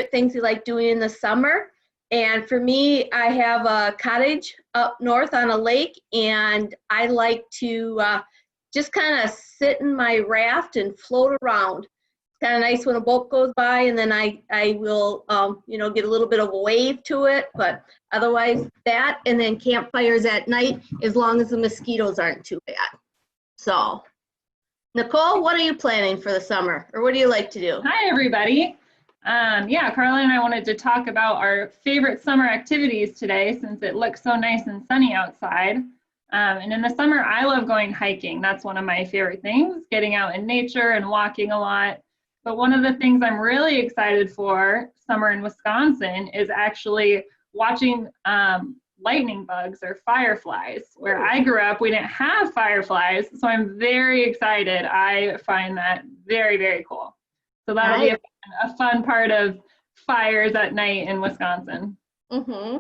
things we like doing in the summer. And for me, I have a cottage up north on a lake, and I like to just kind of sit in my raft and float around. It's kind of nice when a boat goes by, and then I will, get a little bit of a wave to it. But otherwise, that, and then campfires at night, as long as the mosquitoes aren't too bad. So, Nicole, what are you planning for the summer, or what do you like to do? Hi, everybody. Yeah, Carla and I wanted to talk about our favorite summer activities today since it looks so nice and sunny outside. And in the summer, I love going hiking. That's one of my favorite things, getting out in nature and walking a lot. But one of the things I'm really excited for summer in Wisconsin is actually watching lightning bugs or fireflies. Where I grew up, we didn't have fireflies, so I'm very excited. I find that very, very cool. So that'll be a fun part of fires at night in Wisconsin. Mm-hmm.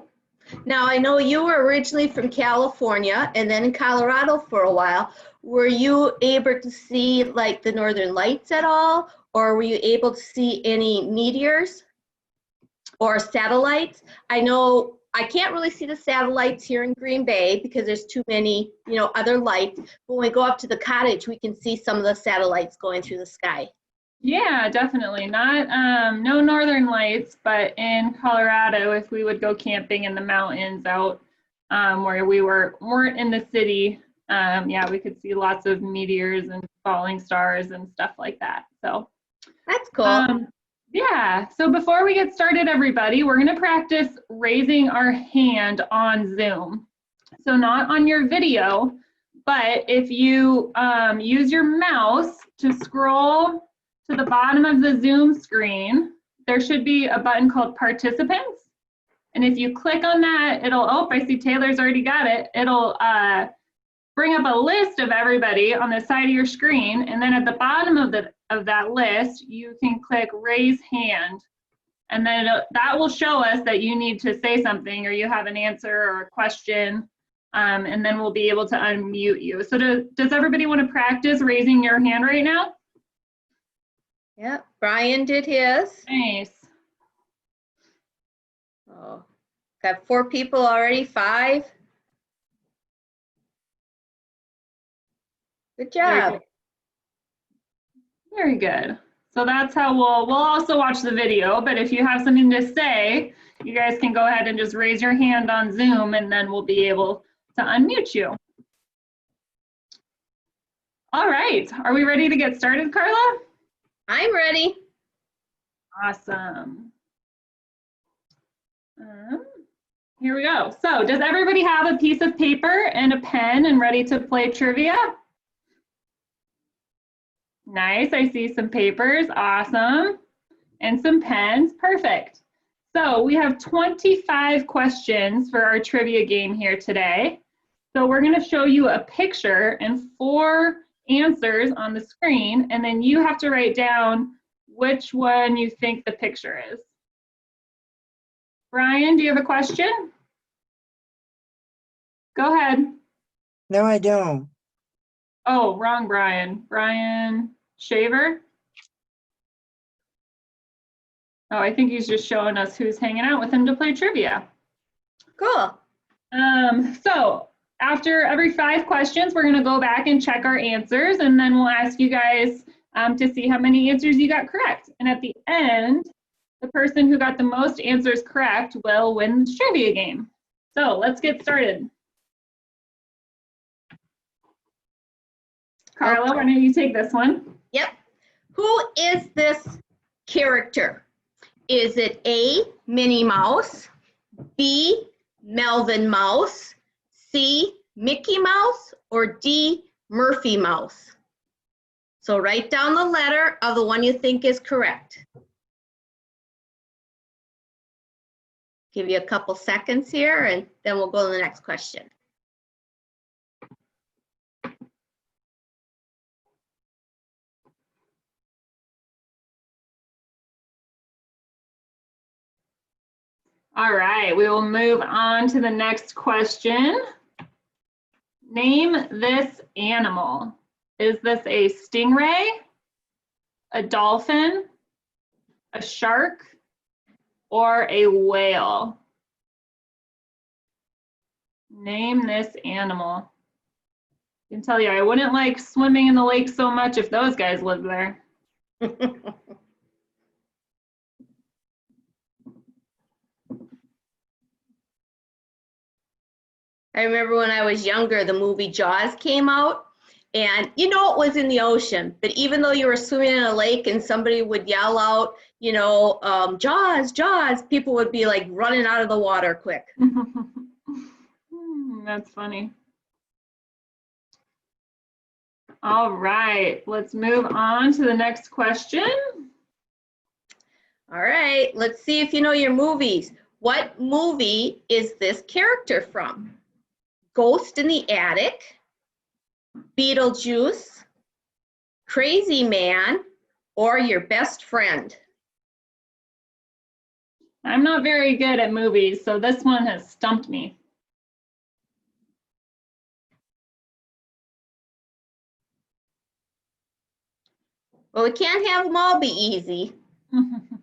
Now, I know you were originally from California and then in Colorado for a while. Were you able to see like the Northern Lights at all? Or were you able to see any meteors or satellites? I know I can't really see the satellites here in Green Bay because there's too many, other lights. But when we go up to the cottage, we can see some of the satellites going through the sky. Yeah, definitely. Not no northern lights, but in Colorado, if we would go camping in the mountains out where we weren't in the city, yeah, we could see lots of meteors and falling stars and stuff like that. So that's cool. Yeah. So before we get started, everybody, we're going to practice raising our hand on Zoom. So not on your video, but if you use your mouse to scroll to the bottom of the Zoom screen, there should be a button called Participants. And if you click on that, I see Taylor's already got it. It'll bring up a list of everybody on the side of your screen. And then at the bottom of that list, you can click Raise Hand. And then that will show us that you need to say something or you have an answer or a question. And then we'll be able to unmute you. So does everybody want to practice raising your hand right now? Yeah, Brian did his. Nice. Oh, got 4 people already, 5. Good job. Very good. So that's how we'll also watch the video, but if you have something to say, you guys can go ahead and just raise your hand on Zoom and then we'll be able to unmute you. All right, are we ready to get started, Carla? I'm ready. Awesome. Here we go. So does everybody have a piece of paper and a pen and ready to play trivia? Nice, I see some papers, awesome. And some pens, perfect. So we have 25 questions for our trivia game here today. So we're gonna show you a picture and 4 answers on the screen, and then you have to write down which one you think the picture is. Brian, do you have a question? Go ahead. No, I don't. Oh, wrong Brian. Brian Shaver? Oh, I think he's just showing us who's hanging out with him to play trivia. Cool. So after every 5 questions, we're gonna go back and check our answers, and then we'll ask you guys to see how many answers you got correct. And at the end, the person who got the most answers correct will win the trivia game. So let's get started. Carla, why don't you take this one? Yep. Who is this character? Is it A, Minnie Mouse, B, Melvin Mouse, C, Mickey Mouse, or D, Murphy Mouse? So write down the letter of the one you think is correct. Give you a couple seconds here, and then we'll go to the next question. All right, we will move on to the next question. Name this animal. Is this a stingray, a dolphin, a shark, or a whale? Name this animal. I can tell you, I wouldn't like swimming in the lake so much if those guys lived there. I remember when I was younger, the movie Jaws came out, and you know it was in the ocean, but even though you were swimming in a lake and somebody would yell out, you know, Jaws, Jaws, people would be like running out of the water quick. That's funny. All right, let's move on to the next question. All right, let's see if you know your movies. What movie is this character from? Ghost in the Attic, Beetlejuice, Crazy Man, or Your Best Friend? I'm not very good at movies, so this one has stumped me. Well, we can't have them all be easy.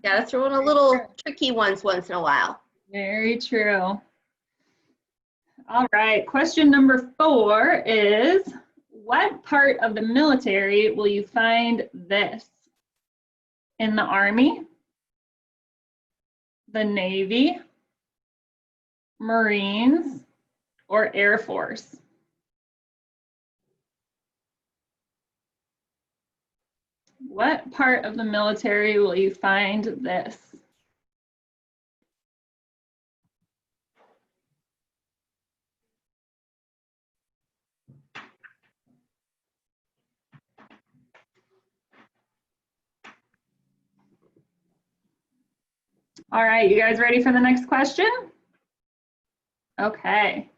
Gotta throw in a little tricky ones once in a while. Very true. All right, question number 4 is, what part of the military will you find this? In the Army, the Navy, Marines, or Air Force? What part of the military will you find this? All right, you guys ready for the next question? Okay.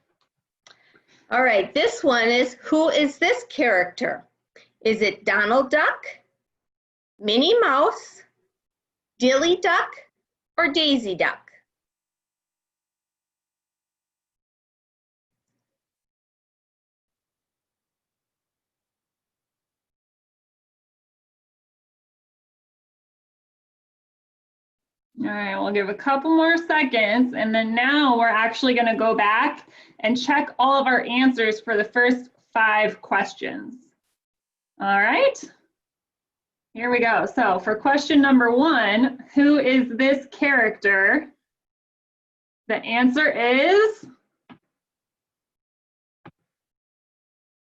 All right, this one is, who is this character? Is it Donald Duck, Minnie Mouse, Dilly Duck, or Daisy Duck? All right, we'll give a couple more seconds, and then now we're actually going to go back and check all of our answers for the first 5 questions. All right, here we go. So for question number 1, who is this character? The answer is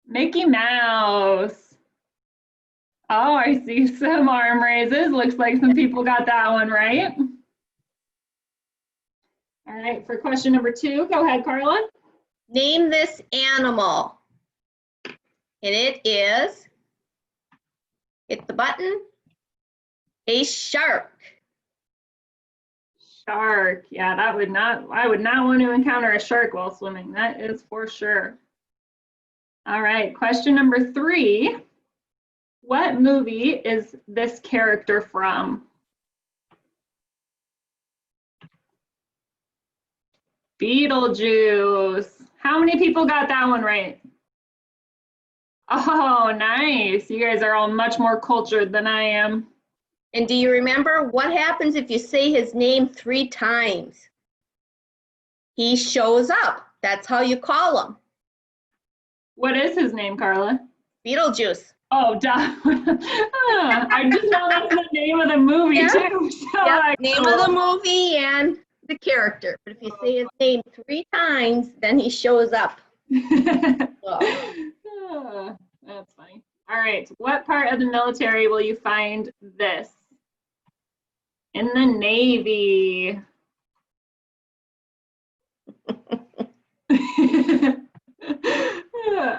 Mickey Mouse. Oh, I see some arm raises. Looks like some people got that one right. All right, for question number 2, go ahead, Carla. Name this animal. And it is, hit the button, a shark. Shark. Yeah, I would not want to encounter a shark while swimming. That is for sure. All right, question number 3. What movie is this character from? Beetlejuice. How many people got that one right? Oh, nice. You guys are all much more cultured than I am. And do you remember what happens if you say his name 3 times? He shows up. That's how you call him. What is his name, Carla? Beetlejuice. Oh, duh. I just know that's the name of the movie, Yeah. too. So Yep, name of the movie and the character. But if you say his name 3 times, then he shows up. Oh, that's funny. All right, what part of the military will you find this? In the Navy.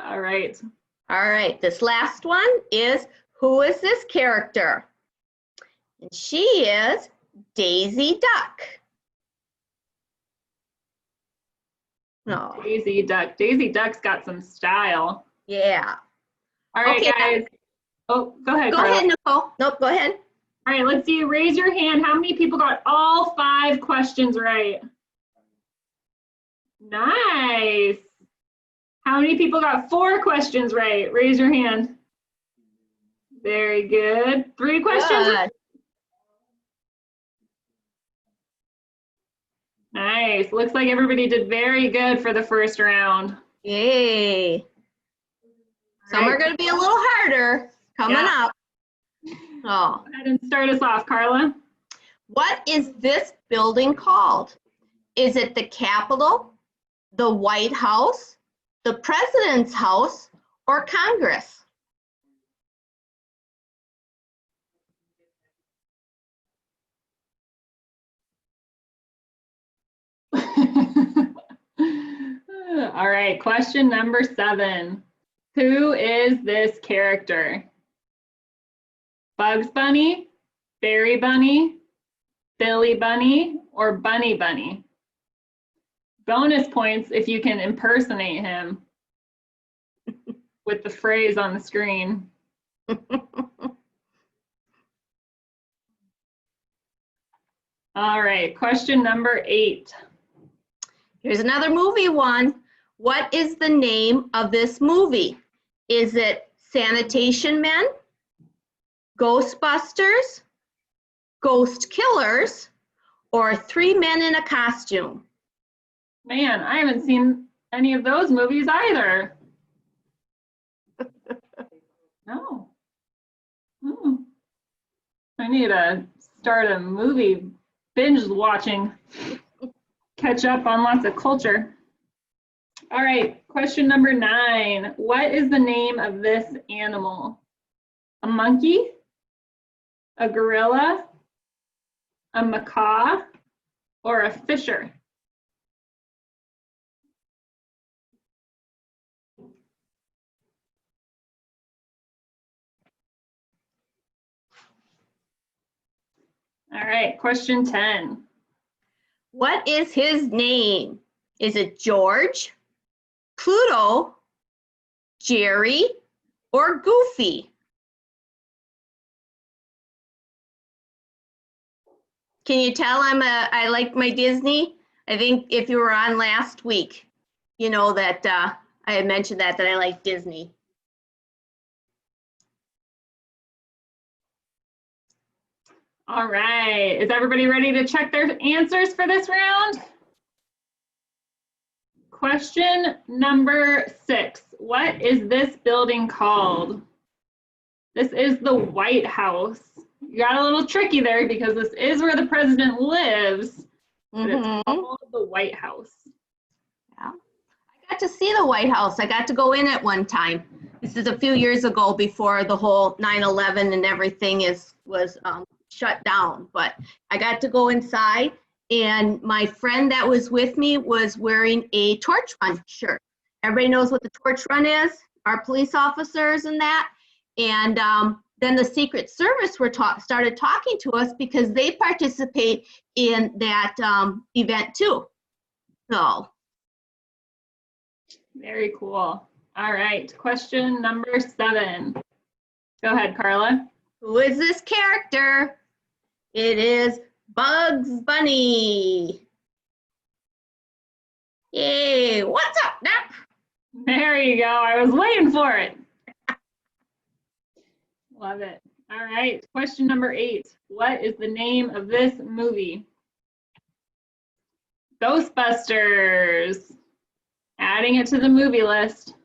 All right. All right, this last one is, who is this character? And she is Daisy Duck. No. Daisy Duck. Daisy Duck's got some style. Yeah. All right, Okay, guys. Oh, go ahead, Go Carla. ahead, Nicole. Nope, go ahead. All right, let's see. Raise your hand. How many people got all 5 questions right? Nice. How many people got 4 questions right? Raise your hand. Very good. 3 questions? Good. Nice. Looks like everybody did very good for the first round. Yay. Some are going to be a little harder coming up. Oh. Go ahead and start us off, Carla. What is this building called? Is it the Capitol, the White House, the President's House, or Congress? All right, question number 7. Who is this character? Bugs Bunny, Berry Bunny, Billy Bunny, or Bunny Bunny? Bonus points if you can impersonate him with the phrase on the screen. All right, question number 8. Here's another movie one. What is the name of this movie? Is it Sanitation Men, Ghostbusters, Ghost Killers, or Three Men in a Costume? Man, I haven't seen any of those movies either. No. I need to start a movie binge watching. Catch up on lots of culture. All right, question number 9. What is the name of this animal? A monkey, a gorilla, a macaw, or a fisher? All right, question 10. What is his name? Is it George, Pluto, Jerry, or Goofy? Can you tell I like my Disney? I think if you were on last week, you know that I had mentioned that I like Disney. All right, is everybody ready to check their answers for this round? Question number 6. What is this building called? This is the White House. You got a little tricky there because this is where the president lives, but it's called the White House. Yeah. I got to see the White House. I got to go in it one time. This is a few years ago before the whole 9/11 and everything was shut down, but I got to go inside, and my friend that was with me was wearing a torch run shirt. Everybody knows what the torch run is, our police officers and that. And then the Secret Service started talking to us because they participate in that event too. So. Very cool. All right, question number 7. Go ahead, Carla. Who is this character? It is Bugs Bunny. Yay, what's up, Doc? There you go. I was waiting for it. Love it. All right, question number 8. What is the name of this movie? Ghostbusters. Adding it to the movie list.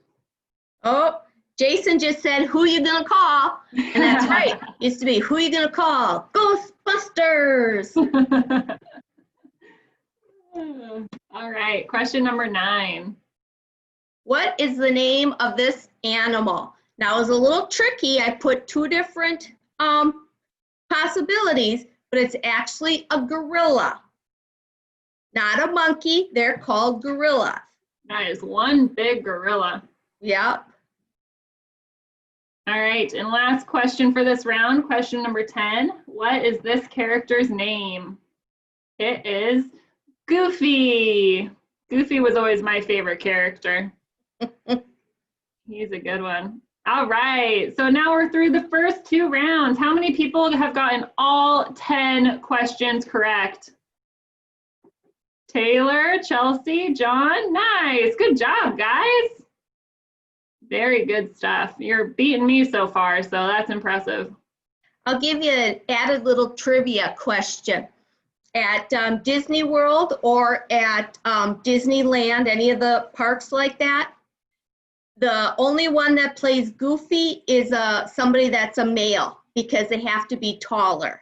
Oh, Jason just said, who you gonna call? And that's right. Used to be, who you gonna call? Ghostbusters. All right, question number 9. What is the name of this animal? Now, it was a little tricky. I put 2 different possibilities, but it's actually a gorilla. Not a monkey. They're called gorillas. That is one big gorilla. Yep. All right, and last question for this round, question number 10. What is this character's name? It is Goofy. Goofy was always my favorite character. He's a good one. All right, so now we're through the first 2 rounds. How many people have gotten all 10 questions correct? Taylor, Chelsea, John, nice. Good job, guys. Very good stuff. You're beating me so far, so that's impressive. I'll give you an added little trivia question. at Disney World or at Disneyland, any of the parks like that. The only one that plays Goofy is somebody that's a male because they have to be taller.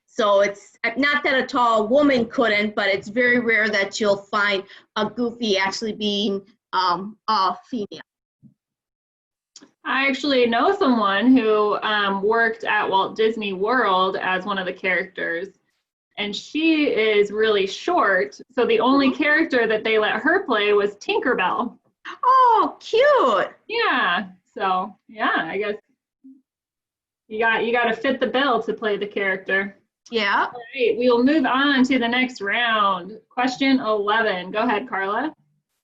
So it's not that a tall woman couldn't, but it's very rare that you'll find a Goofy actually being a female. I actually know someone who worked at Walt Disney World as one of the characters, and she is really short. So the only character that they let her play was Tinkerbell. Oh, cute. Yeah. So yeah, I guess you got to fit the bill to play the character. Yeah. All right, we will move on to the next round. Question 11. Go ahead, Carla.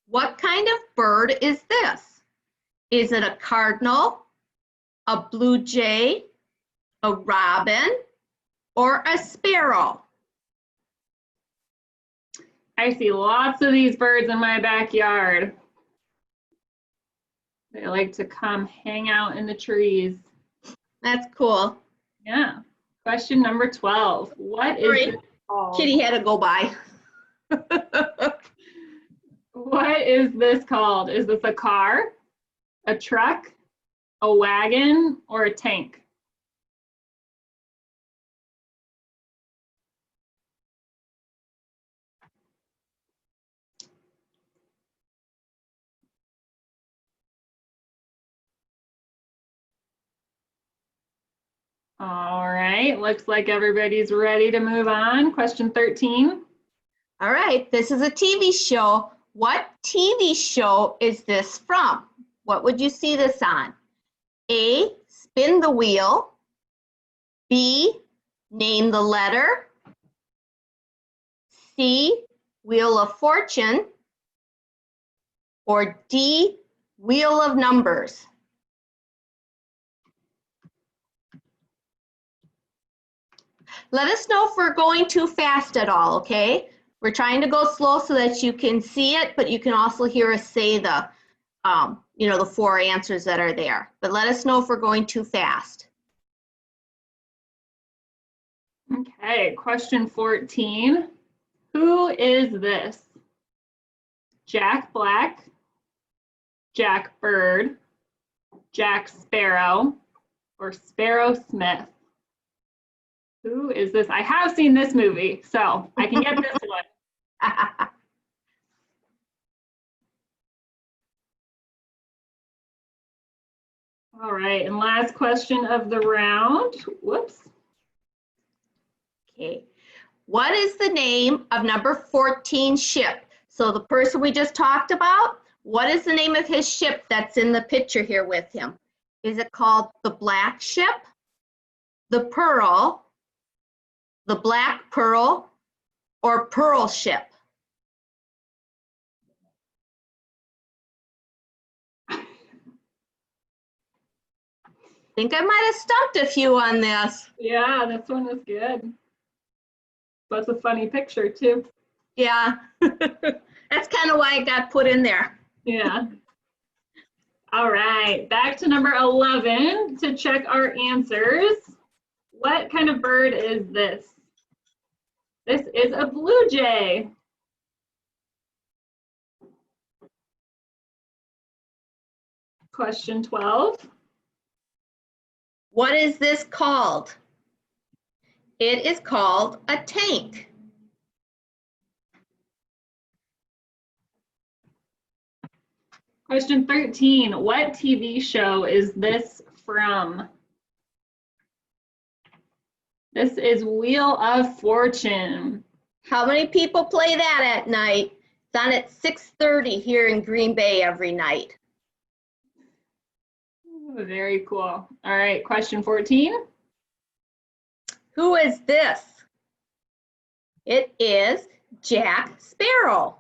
What kind of bird is this? Is it a cardinal, a blue jay, a robin, or a sparrow? I see lots of these birds in my backyard. They like to come hang out in the trees. That's cool. Yeah. Question number 12. What is this called? Kitty had to go by. What is this called? Is this a car, a truck, a wagon, or a tank? All right, looks like everybody's ready to move on. Question 13. All right, this is a TV show. What TV show is this from? What would you see this on? A, spin the wheel. B, name the letter. C, Wheel of Fortune. Or D, Wheel of Numbers. Let us know if we're going too fast at all, okay? We're trying to go slow so that you can see it, but you can also hear us say the, the 4 answers that are there. But let us know if we're going too fast. Okay, question 14. Who is this? Jack Black, Jack Bird, Jack Sparrow, or Sparrow Smith? Who is this? I have seen this movie, so I can get this one. All right, and last question of the round. Whoops. Okay. What is the name of number 14 ship? So the person we just talked about, what is the name of his ship that's in the picture here with him? Is it called the Black Ship, the Pearl, the Black Pearl, or Pearl Ship? I think I might have stumped a few on this. Yeah, this one was good. That's a funny picture too. Yeah, that's kind of why it got put in there. Yeah. All right, back to number 11 to check our answers. What kind of bird is this? This is a blue jay. Question 12. What is this called? It is called a tank. Question 13. What TV show is this from? This is Wheel of Fortune. How many people play that at night? It's on at 6:30 here in Green Bay every night. Ooh, very cool. All right, question 14. Who is this? It is Jack Sparrow.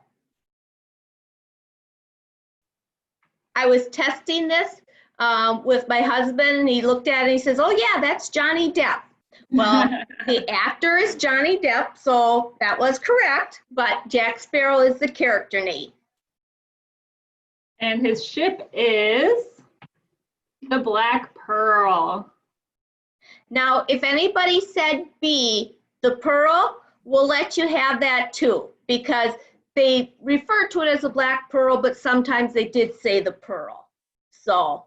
I was testing this with my husband, and he looked at it and he says, "Oh yeah, that's Johnny Depp." Well, the actor is Johnny Depp, so that was correct, but Jack Sparrow is the character name. And his ship is the Black Pearl. Now, if anybody said B, the Pearl, we'll let you have that too, because they refer to it as a black pearl, but sometimes they did say the pearl. So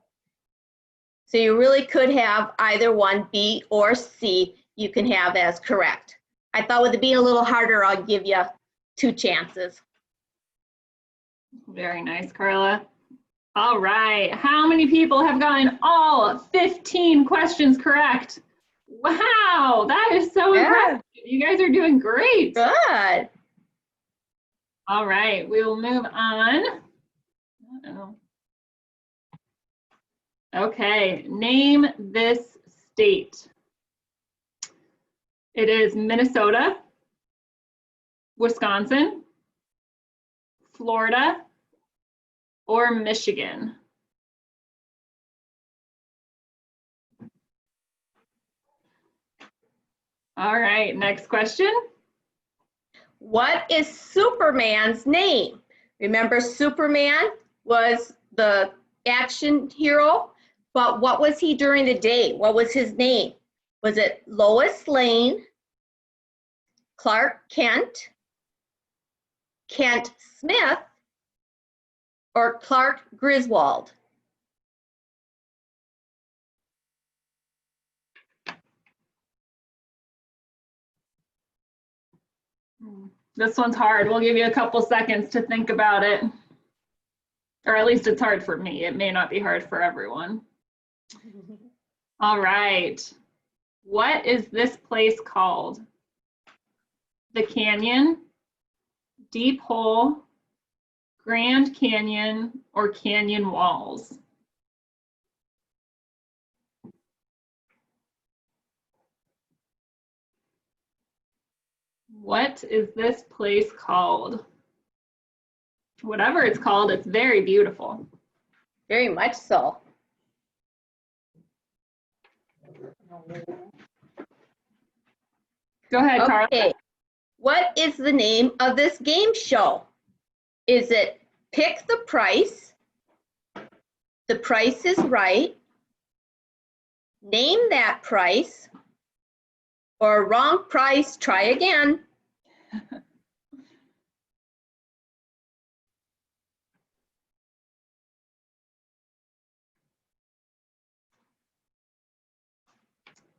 you really could have either one, B or C, you can have as correct. I thought with it being a little harder, I'll give you 2 chances. Very nice, Carla. All right, how many people have gotten all 15 questions correct? Wow, that is so impressive. You guys are doing great. Good. All right, we will move on. Uh-oh. Okay, name this state. It is Minnesota, Wisconsin, Florida, or Michigan. All right, next question. What is Superman's name? Remember, Superman was the action hero, but what was he during the day? What was his name? Was it Lois Lane, Clark Kent, Kent Smith, or Clark Griswold? This one's hard. We'll give you a couple seconds to think about it. Or at least it's hard for me. It may not be hard for everyone. All right. What is this place called? The Canyon, Deep Hole, Grand Canyon, or Canyon Walls? What is this place called? Whatever it's called, it's very beautiful. Very much so. Go ahead, Carla. Okay. What is the name of this game show? Is it Pick the Price, The Price is Right, Name That Price, or Wrong Price, Try Again?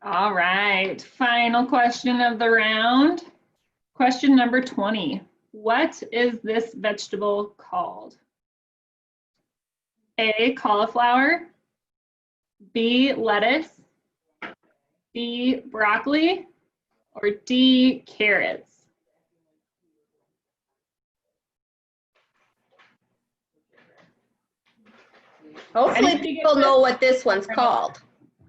All right, final question of the round. Question number 20. What is this vegetable called? A, cauliflower, B, lettuce, C, broccoli, or D, carrots? Hopefully people know what this one's called.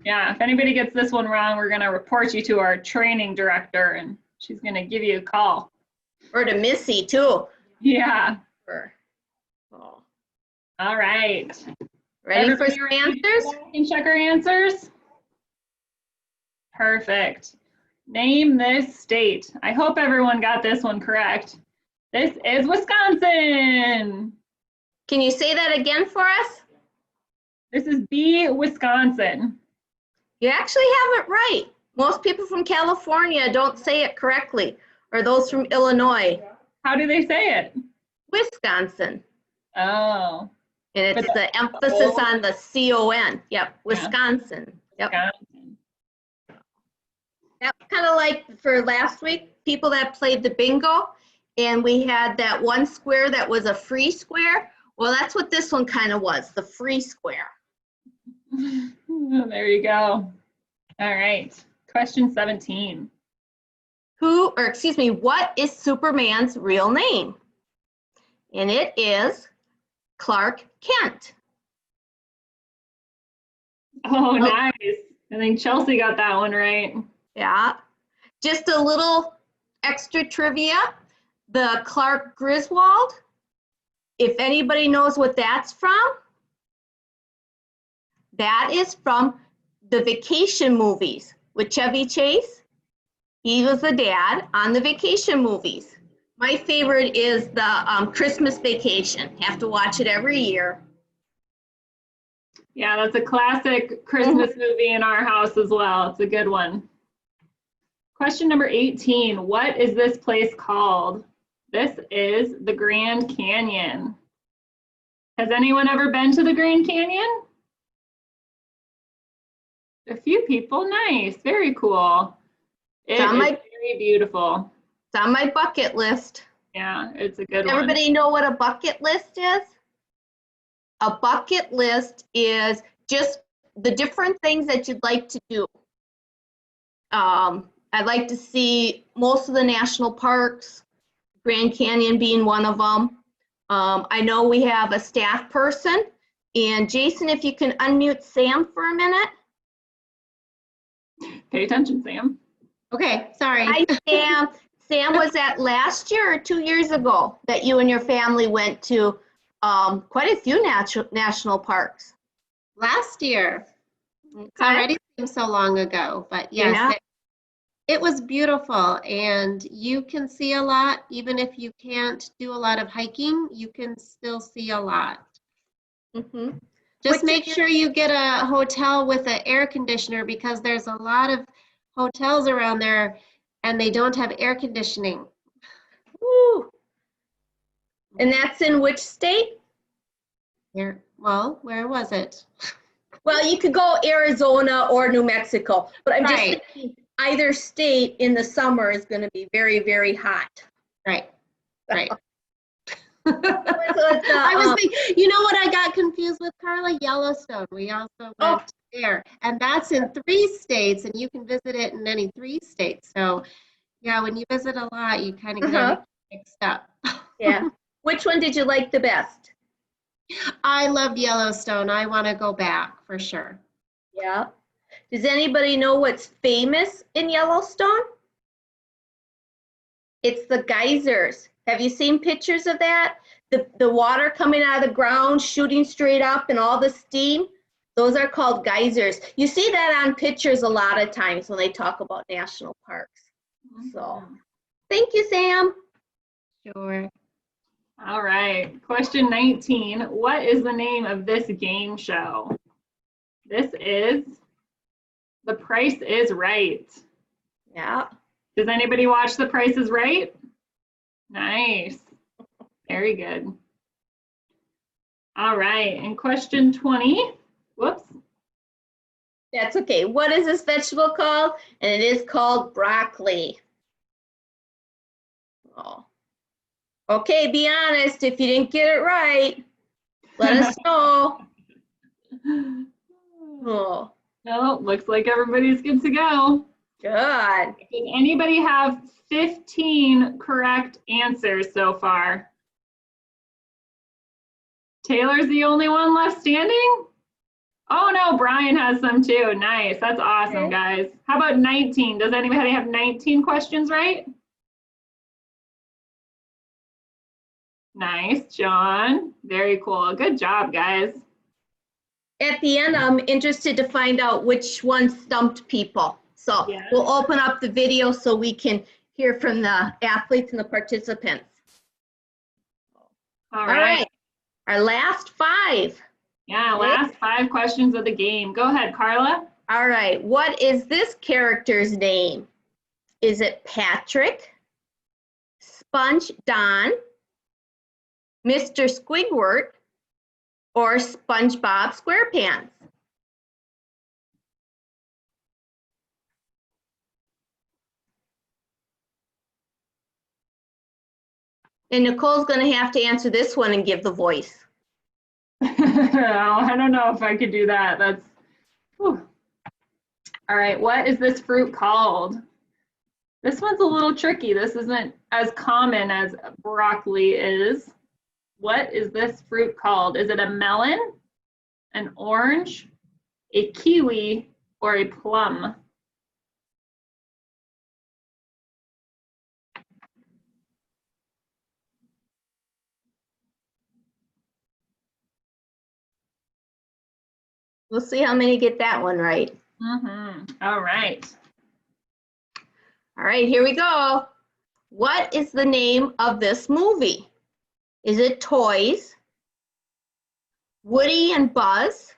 Yeah, if anybody gets this one wrong, we're going to report you to our training director and she's going to give you a call. Or to Missy too. Yeah. Oh. All right. Ready for your answers? Can check our answers. Perfect. Name this state. I hope everyone got this one correct. This is Wisconsin. Can you say that again for us? This is B, Wisconsin. You actually have it right. Most people from California don't say it correctly, or those from Illinois. How do they say it? Wisconsin. Oh. And it's the emphasis on the C-O-N. Yep, Wisconsin. Yep. Wisconsin. That's kind of like for last week, people that played the bingo, and we had that one square that was a free square. Well, that's what this one kind of was, the free square. There you go. All right. Question 17. What is Superman's real name? And it is Clark Kent. Oh, nice. I think Chelsea got that one right. Yeah. Just a little extra trivia. The Clark Griswold, if anybody knows what that's from, that is from the Vacation movies with Chevy Chase. He was the dad on the Vacation movies. My favorite is the Christmas Vacation. Have to watch it every year. Yeah, that's a classic Christmas movie in our house as well. It's a good one. Question number 18. What is this place called? This is the Grand Canyon. Has anyone ever been to the Grand Canyon? A few people. Nice. Very cool. It is very beautiful. It's on my bucket list. Yeah, it's a good one. Everybody know what a bucket list is? A bucket list is just the different things that you'd like to do. I'd like to see most of the national parks, Grand Canyon being one of them. I know we have a staff person, and Jason, if you can unmute Sam for a minute. Pay attention, Sam. Okay, sorry. Hi, Sam. Sam, was that last year or 2 years ago that you and your family went to quite a few national parks? Last year. It's Okay. already seems so long ago, but yes, Yeah. it was beautiful, and you can see a lot. Even if you can't do a lot of hiking, you can still see a lot. Mm-hmm. Just make sure you get a hotel with an air conditioner, because there's a lot of hotels around there and they don't have air conditioning. Woo. And that's in which state? Well, where was it? Well, you could go Arizona or New Mexico, but I'm just Right. thinking either state in the summer is going to be very, very hot. Right. Right. It's, I was thinking, you know what I got confused with, Carla? Yellowstone. We also went there, and that's in 3 states, and you can visit it in any 3 states. So, yeah, when you visit a lot, you kind of get everything mixed up. Yeah. Which one did you like the best? I loved Yellowstone. I want to go back for sure. Yeah. Does anybody know what's famous in Yellowstone? It's the geysers. Have you seen pictures of that? The water coming out of the ground, shooting straight up, and all the steam. Those are called geysers. You see that on pictures a lot of times when they talk about national parks. So, thank you, Sam. Sure. All right. Question 19. What is the name of this game show? This is The Price is Right. Yeah. Does anybody watch The Price is Right? Nice. Very good. All right. And question 20. Whoops. That's okay. What is this vegetable called? And it is called broccoli. Oh. Okay, be honest. If you didn't get it right, let us know. Oh, No, looks like everybody's good to go. good. Does anybody have 15 correct answers so far? Taylor's the only one left standing? Oh no, Brian has some too. Nice. That's awesome, Okay. guys. How about 19? Does anybody have 19 questions right? Nice, John. Very cool. Good job, guys. At the end, I'm interested to find out which one stumped people. So Yes. we'll open up the video so we can hear from the athletes and the participants. All right. Our last 5. Yeah, last 5 questions of the game. Go ahead, Carla. All right. What is this character's name? Is it Patrick, Sponge Don, Mr. Squidward, or SpongeBob SquarePants? And Nicole's going to have to answer this one and give the voice. I don't know if I could do that. That's, whew. All right, what is this fruit called? This one's a little tricky. This isn't as common as broccoli is. What is this fruit called? Is it a melon, an orange, a kiwi, or a plum? We'll see how many get that one right. All right. All right, here we go. What is the name of this movie? Is it Toys, Woody and Buzz,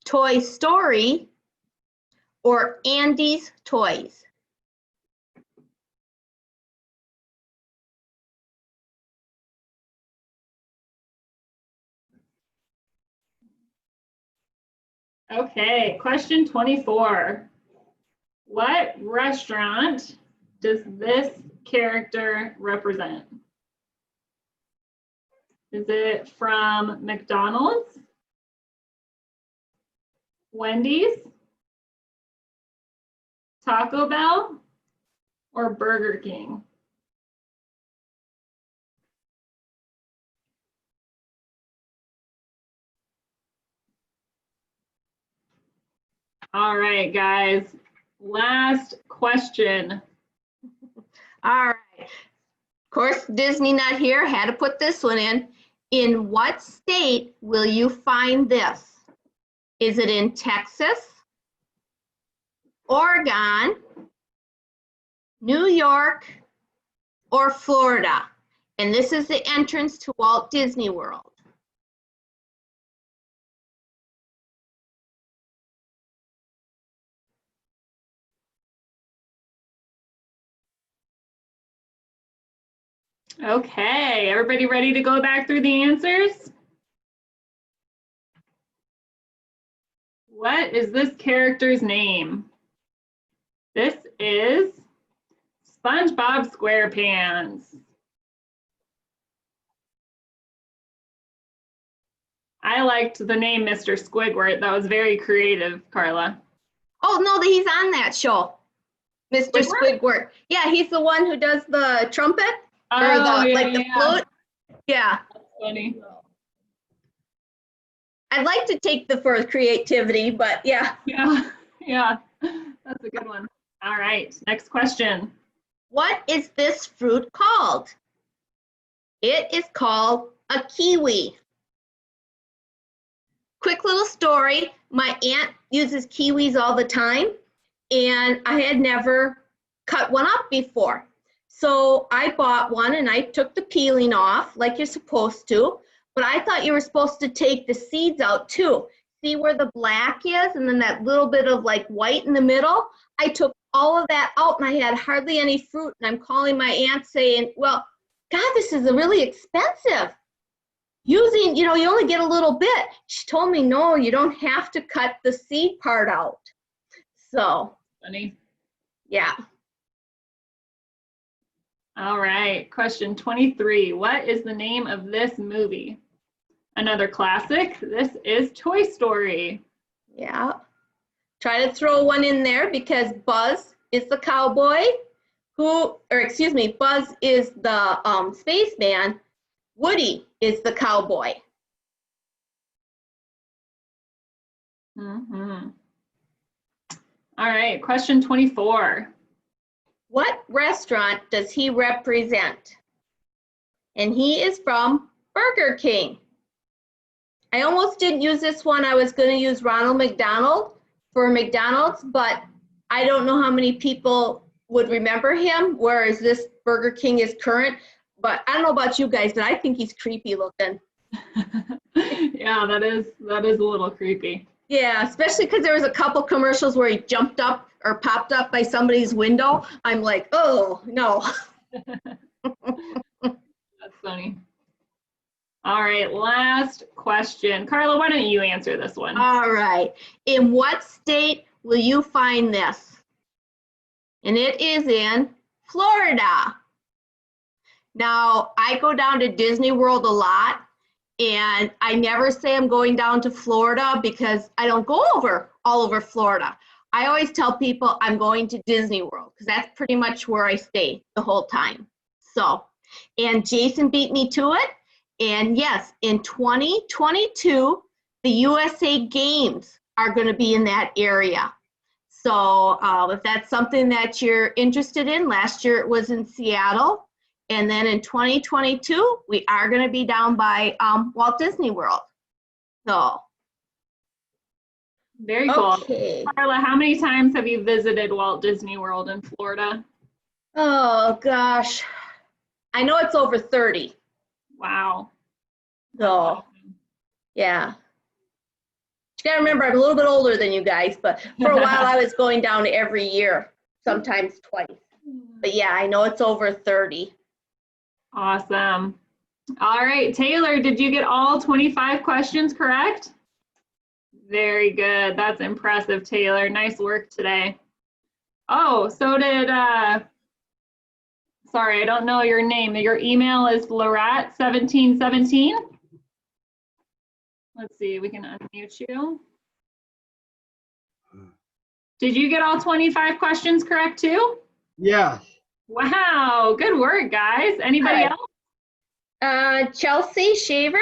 Toy Story, or Andy's Toys? Okay, question 24. What restaurant does this character represent? Is it from McDonald's, Wendy's, Taco Bell, or Burger King? All right, guys, last question. All right. Of course, Disney not here, had to put this one in. In what state will you find this? Is it in Texas, Oregon, New York, or Florida? And this is the entrance to Walt Disney World. Okay, everybody ready to go back through the answers? What is this character's name? This is SpongeBob SquarePants. I liked the name Mr. Squidward. That was very creative, Carla. Oh, no, he's on that show, Mr. Squidward. Yeah, he's the one who does the trumpet or the flute. Yeah. That's funny. I'd like to take the for creativity, but yeah. Yeah, that's a good one. All right, next question. What is this fruit called? It is called a kiwi. Quick little story. My aunt uses kiwis all the time, and I had never cut one up before. So I bought one and I took the peeling off like you're supposed to, but I thought you were supposed to take the seeds out too. See where the black is and then that little bit of like white in the middle? I took all of that out and I had hardly any fruit, and I'm calling my aunt saying, well, God, this is really expensive. Using, you only get a little bit. She told me, no, you don't have to cut the seed part out. So, Funny. yeah. All right, question 23. What is the name of this movie? Another classic. This is Toy Story. Yeah. Try to throw one in there because Buzz is the cowboy Buzz is the spaceman. Woody is the cowboy. Mm-hmm. All right, question 24. What restaurant does he represent? And he is from Burger King. I almost didn't use this one. I was going to use Ronald McDonald for McDonald's, but I don't know how many people would remember him, whereas this Burger King is current. But I don't know about you guys, but I think he's creepy looking. Yeah, that is a little creepy. Yeah, especially because there was a couple commercials where he jumped up or popped up by somebody's window. I'm like, oh, no. That's funny. All right, last question. Carla, why don't you answer this one? All right. In what state will you find this? And it is in Florida. Now, I go down to Disney World a lot, and I never say I'm going down to Florida because I don't go all over Florida. I always tell people I'm going to Disney World because that's pretty much where I stay the whole time. So, and Jason beat me to it. And yes, in 2022, the USA Games are going to be in that area. So if that's something that you're interested in, last year it was in Seattle. And then in 2022, we are going to be down by Walt Disney World. So. Very cool. Okay. Carla, how many times have you visited Walt Disney World in Florida? Oh, gosh. I know it's over 30. Wow. So, yeah. gotta remember, I'm a little bit older than you guys, but for a while I was going down every year, sometimes twice. But yeah, I know it's over 30. Awesome. All right, Taylor, did you get all 25 questions correct? Very good. That's impressive, Taylor. Nice work today. Oh, so did, sorry, I don't know your name. Your email is Lorette1717. Let's see, we can unmute you. Did you get all 25 questions correct too? Yeah. Wow, good work, guys. Anybody else? Chelsea Shaver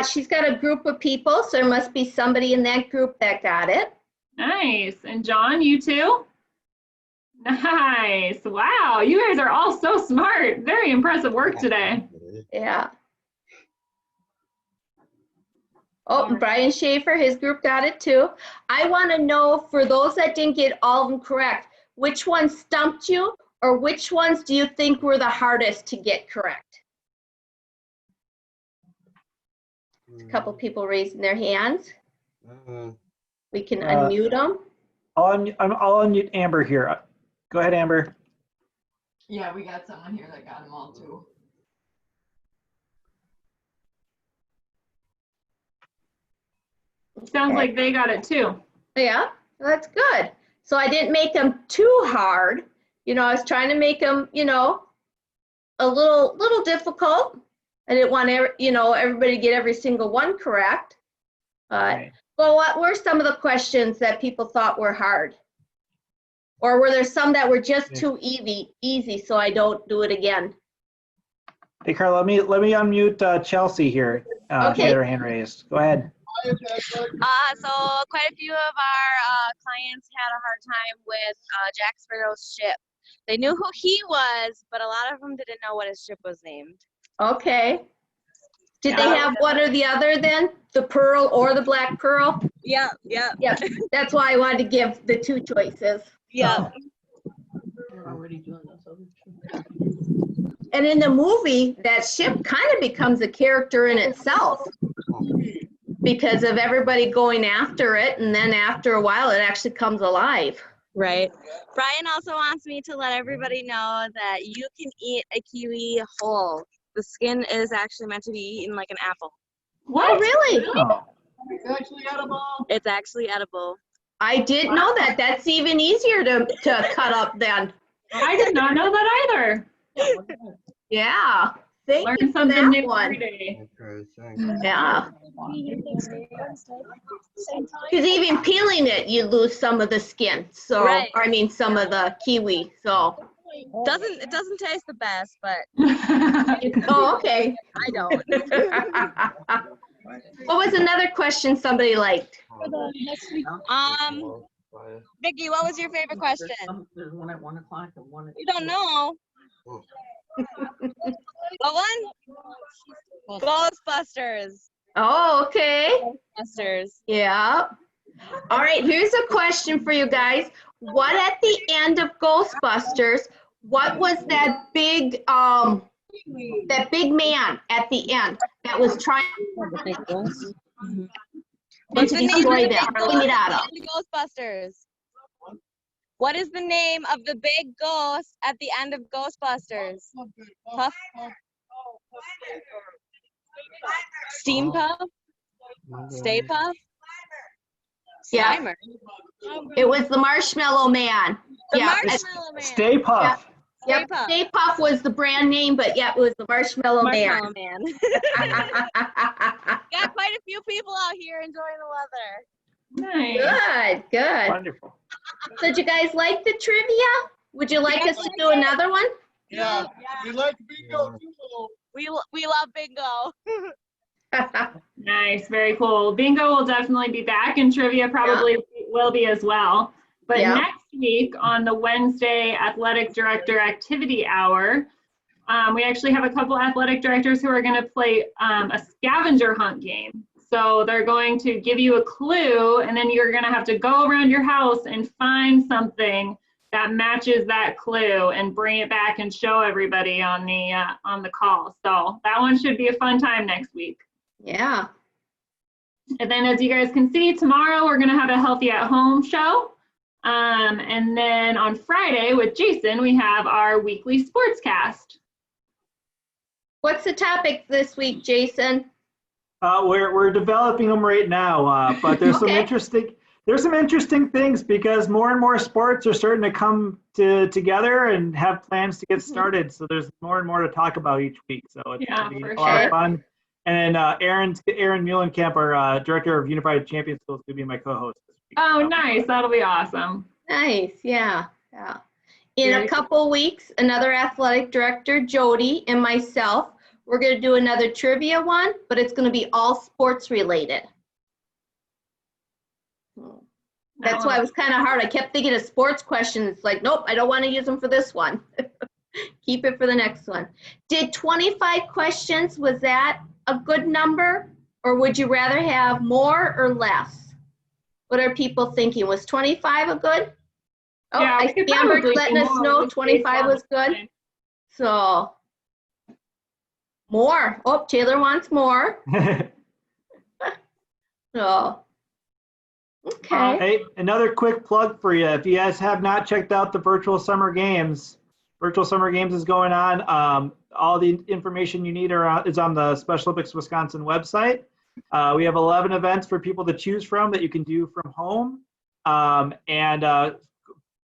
she's got a group of people, so there must be somebody in that group that got it. Nice. And John, you too? Nice. Wow, you guys are all so smart. Very impressive work today. Yeah. Oh, and Brian Schaefer, his group got it too. I want to know, for those that didn't get all of them correct, which ones stumped you, or which ones do you think were the hardest to get correct? A couple people raising their hands. We can unmute them. I'll unmute Amber here. Go ahead, Amber. Yeah, we got someone here that got them all too. Sounds like they got it too. Yeah, that's good. So I didn't make them too hard. You know, I was trying to make them, you know, a little difficult. I didn't want everybody to get every single one correct. Right. Well, what were some of the questions that people thought were hard? Or were there some that were just too easy, so I don't do it again? Hey, Carla, let me unmute Chelsea here. Okay. She had her hand raised. Go ahead. So quite a few of our clients had a hard time with Jack Sparrow's ship. They knew who he was, but a lot of them didn't know what his ship was named. Okay. Did they have one or the other then? The pearl or the black pearl? Yep. Yep. That's why I wanted to give the two choices. Yep. And in the movie, that ship kind of becomes a character in itself because of everybody going after it, and then after a while it actually comes alive. Right. Brian also wants me to let everybody know that you can eat a kiwi whole. The skin is actually meant to be eaten like an apple. What? Oh, really? Oh. It's actually edible. It's actually edible. I didn't know that. That's even easier to cut up then. I did not know that either. Yeah. Thank you Learn for something that new one. every day. Okay, thanks. Yeah. Because even peeling it, you lose some of the skin. So, Right. or I mean, some of the kiwi. So. It doesn't taste the best, but Oh, okay. I don't. What was another question somebody liked? Vicky, what was your favorite question? There's one at 1 o'clock and one at You don't know. What one? Ghostbusters. Oh, okay. Ghostbusters. Yeah. All right, here's a question for you guys. What at the end of Ghostbusters, what was that big man at the end that was trying What's to the name of destroy the them? big Clean it ghost out. in the Ghostbusters? What is the name of the big ghost at the end of Ghostbusters? Puff? Steam Puff? Stay Puff? Yeah. Slimer. It was the Marshmallow Man. The Yeah. Marshmallow Man. Stay Puff. Yep. Puff. Stay Puff was the brand name, but yeah, it was the Marshmallow Man. Marshmallow Man. Got quite a few people out here enjoying the weather. Nice. Good. Wonderful. So did you guys like the trivia? Would you like us to do another one? Yeah, we like bingo too. We love bingo. Nice, very cool. Bingo will definitely be back, and trivia probably will be as well. But Yeah. next week on the Wednesday Athletic Director Activity Hour, we actually have a couple athletic directors who are going to play a scavenger hunt game. So they're going to give you a clue, and then you're going to have to go around your house and find something that matches that clue and bring it back and show everybody on the call. So that one should be a fun time next week. Yeah. And then as you guys can see, tomorrow we're gonna have a Healthy at Home show. And then on Friday with Jason, we have our weekly sportscast. What's the topic this week, Jason? We're developing them right now, but there's Okay. some interesting things because more and more sports are starting to come together and have plans to get started. So there's more and more to talk about each week. So it's Yeah, gonna be for a lot sure. of fun. And then Aaron Muhlenkamp, our director of Unified Champion Schools, is going to be my co-host this week. Oh, So- nice. That'll be awesome. Nice, yeah. In Very a couple weeks, another athletic director, Jody, and myself, we're going to do another trivia one, but it's going to be all sports related. That's why it was kind of hard. I kept thinking of sports questions. It's like, nope, I don't want to use them for this one. Keep it for the next one. Did 25 questions, was that a good number? Or would you rather have more or less? What are people thinking? Was 25 a good? Oh, Yeah, we I could see Amber's probably do letting us more know just 25 based on was the good. time. So, more. Oh, Taylor wants more. So, okay. Hey, another quick plug for you. If you guys have not checked out the virtual summer games is going on. All the information you need is on the Special Olympics Wisconsin website. We have 11 events for people to choose from that you can do from home.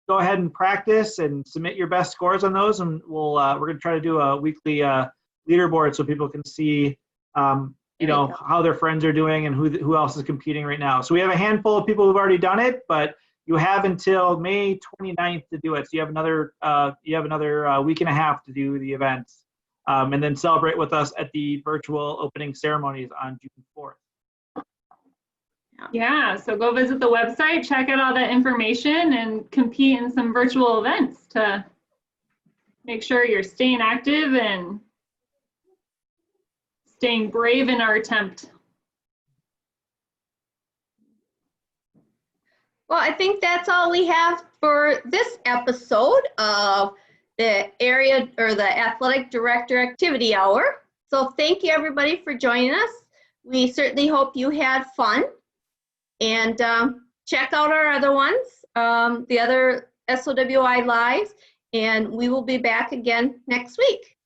Go ahead and practice and submit your best scores on those, and we're going to try to do a weekly leaderboard so people can see how their friends are doing and who else is competing right now. So we have a handful of people who've already done it, but you have until May 29th to do it. So you have another week and a half to do the events, and then celebrate with us at the virtual opening ceremonies on June 4th. Yeah, so go visit the website, check out all that information, and compete in some virtual events to make sure you're staying active and staying brave in our attempt. Well, I think that's all we have for this episode of the area or the athletic director activity hour. So thank you everybody for joining us. We certainly hope you had fun, and check out our other ones, the other SOWI lives, and we will be back again next week.